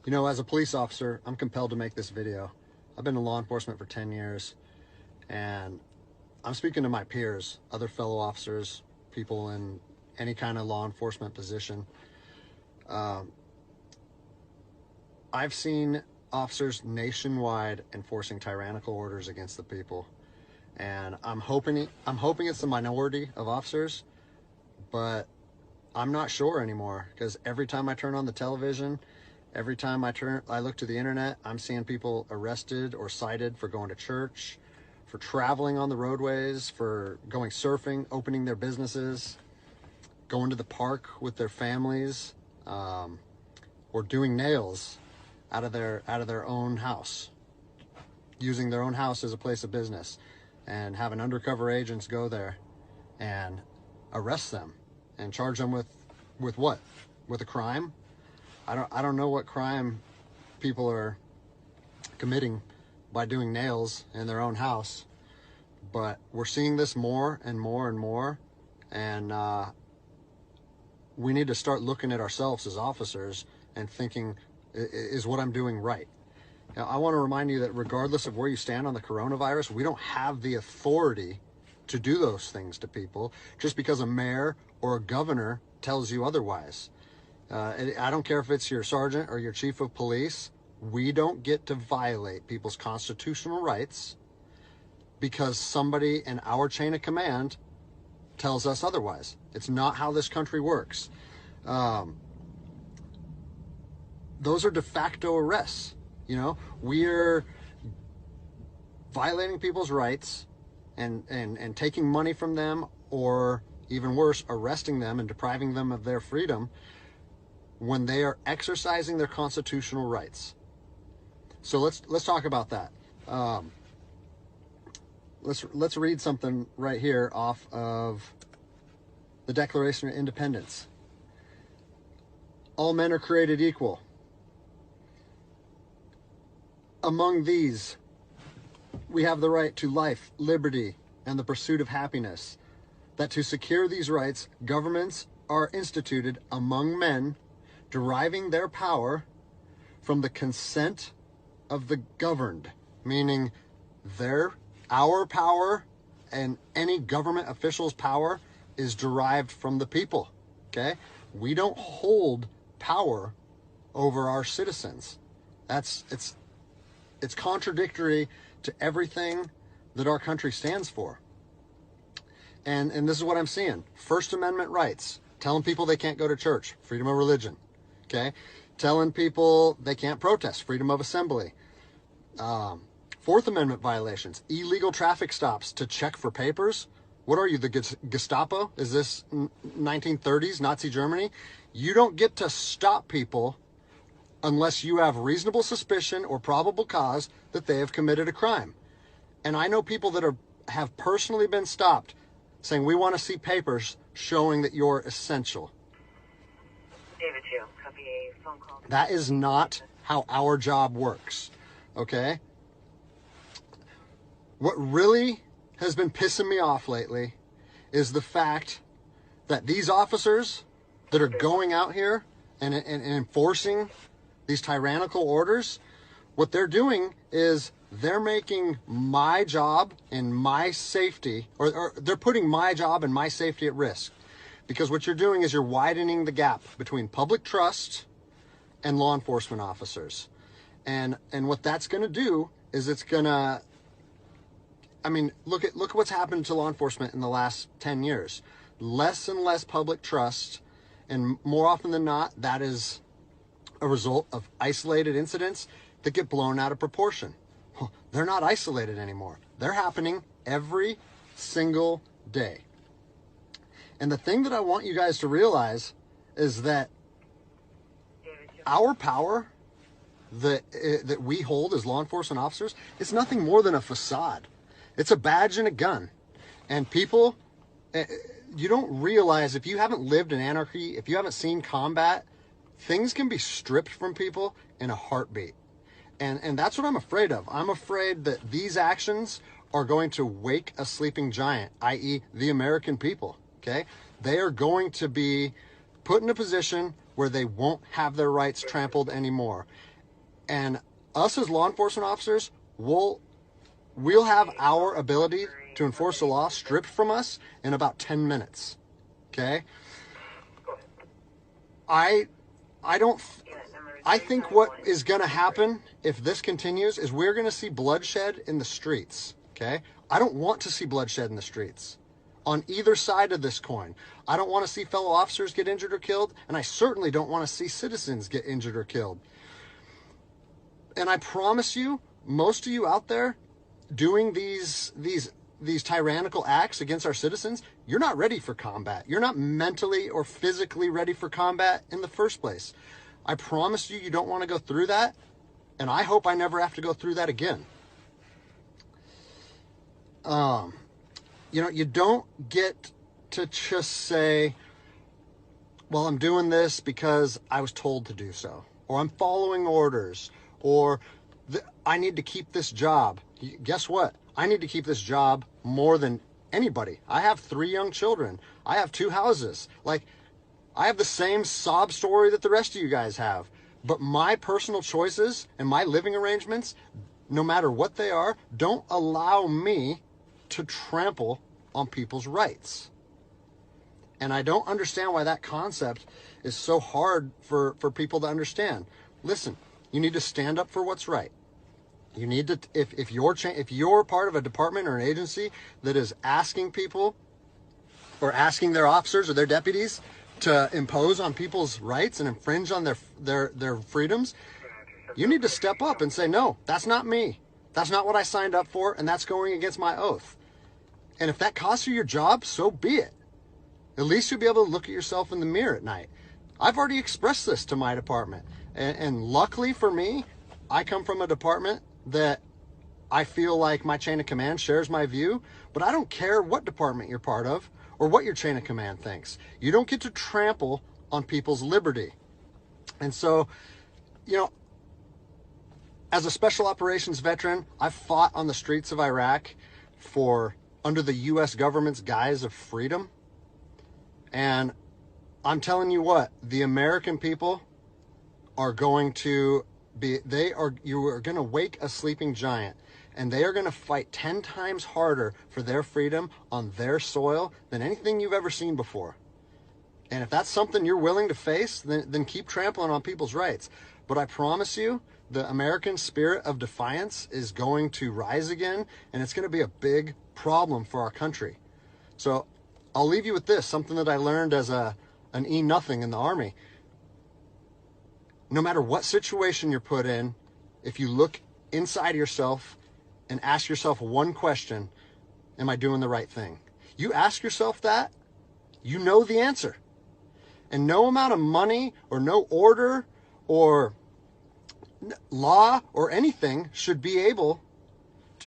You know, as a police officer, I'm compelled to make this video. I've been in law enforcement for 10 years, and I'm speaking to my peers, other fellow officers, people in any kind of law enforcement position. I've seen officers nationwide enforcing tyrannical orders against the people, and I'm hoping it's the minority of officers, but I'm not sure anymore, because every time I turn on the television, every time I look to the internet, I'm seeing people arrested or cited for going to church, for traveling on the roadways, for going surfing, opening their businesses, going to the park with their families, or doing nails out of their own house, using their own house as a place of business, and having undercover agents go there and arrest them and charge them with what? With a crime? I don't know what crime people are committing by doing nails in their own house, but we're seeing this more and more and more, and we need to start looking at ourselves as officers and thinking, is what I'm doing right? Now, I want to remind you that regardless of where you stand on the coronavirus, we don't have the authority to do those things to people just because a mayor or a governor tells you otherwise. I don't care if it's your sergeant or your chief of police. We don't get to violate people's constitutional rights because somebody in our chain of command tells us otherwise. It's not how this country works. Those are de facto arrests. You know, we're violating people's rights and taking money from them, or even worse, arresting them and depriving them of their freedom when they are exercising their constitutional rights. So let's talk about that. Let's read something right here off of the Declaration of Independence. All men are created equal. Among these, we have the right to life, liberty, and the pursuit of happiness. That to secure these rights, governments are instituted among men, deriving their power from the consent of the governed, meaning our power and any government official's power is derived from the people. Okay? We don't hold power over our citizens. It's contradictory to everything that our country stands for. And this is what I'm seeing. First Amendment rights, telling people they can't go to church, freedom of religion. Okay? Telling people they can't protest, freedom of assembly. Fourth Amendment violations, illegal traffic stops to check for papers. What are you, the Gestapo? Is this 1930s Nazi Germany? You don't get to stop people unless you have reasonable suspicion or probable cause that they have committed a crime. And I know people that have personally been stopped saying, we want to see papers showing that you're essential. David 2, copy a phone call. That is not how our job works, okay? What really has been pissing me off lately is the fact that these officers that are going out here and enforcing these tyrannical orders, what they're doing is they're making my job and my safety, or they're putting my job and my safety at risk. Because what you're doing is you're widening the gap between public trust and law enforcement officers. And what that's going to do is it's going to, I mean, look at what's happened to law enforcement in the last 10 years. Less and less public trust, and more often than not, that is a result of isolated incidents that get blown out of proportion. Well, they're not isolated anymore. They're happening every single day. And the thing that I want you guys to realize is that our power that we hold as law enforcement officers is nothing more than a facade. It's a badge and a gun. And people, you don't realize, if you haven't lived in anarchy, if you haven't seen combat, things can be stripped from people in a heartbeat. And that's what I'm afraid of. I'm afraid that these actions are going to wake a sleeping giant, i.e. the American people, okay? They are going to be put in a position where they won't have their rights trampled anymore. And us as law enforcement officers, we'll have our ability to enforce the law stripped from us in about 10 minutes. Okay? I think what is going to happen if this continues is we're going to see bloodshed in the streets. Okay? I don't want to see bloodshed in the streets on either side of this coin. I don't want to see fellow officers get injured or killed, and I certainly don't want to see citizens get injured or killed. And I promise you, most of you out there doing these tyrannical acts against our citizens, you're not ready for combat. You're not mentally or physically ready for combat in the first place. I promise you, you don't want to go through that, and I hope I never have to go through that again. You don't get to just say, well, I'm doing this because I was told to do so, or I'm following orders, or I need to keep this job. Guess what? I need to keep this job more than anybody. I have 3 young children. I have 2 houses. Like, I have the same sob story that the rest of you guys have. But my personal choices and my living arrangements, no matter what they are, don't allow me to trample on people's rights. And I don't understand why that concept is so hard for people to understand. Listen, you need to stand up for what's right. You need to, if you're part of a department or an agency that is asking people or asking their officers or their deputies to impose on people's rights and infringe on their freedoms, you need to step up and say, no, that's not me. That's not what I signed up for, and that's going against my oath. And if that costs you your job, so be it. At least you'll be able to look at yourself in the mirror at night. I've already expressed this to my department. And luckily for me, I come from a department that I feel like my chain of command shares my view, but I don't care what department you're part of or what your chain of command thinks. You don't get to trample on people's liberty. And so, as a special operations veteran, I've fought on the streets of Iraq under the U.S. government's guise of freedom. And I'm telling you what, the American people are going to you are going to wake a sleeping giant, and they are going to fight 10 times harder for their freedom on their soil than anything you've ever seen before. And if that's something you're willing to face, then keep trampling on people's rights. But I promise you, the American spirit of defiance is going to rise again, and it's going to be a big problem for our country. So I'll leave you with this, something that I learned as an E-nothing in the Army. No matter what situation you're put in, if you look inside yourself and ask yourself one question, am I doing the right thing? You ask yourself that, you know the answer. And no amount of money or no order or law or anything should be able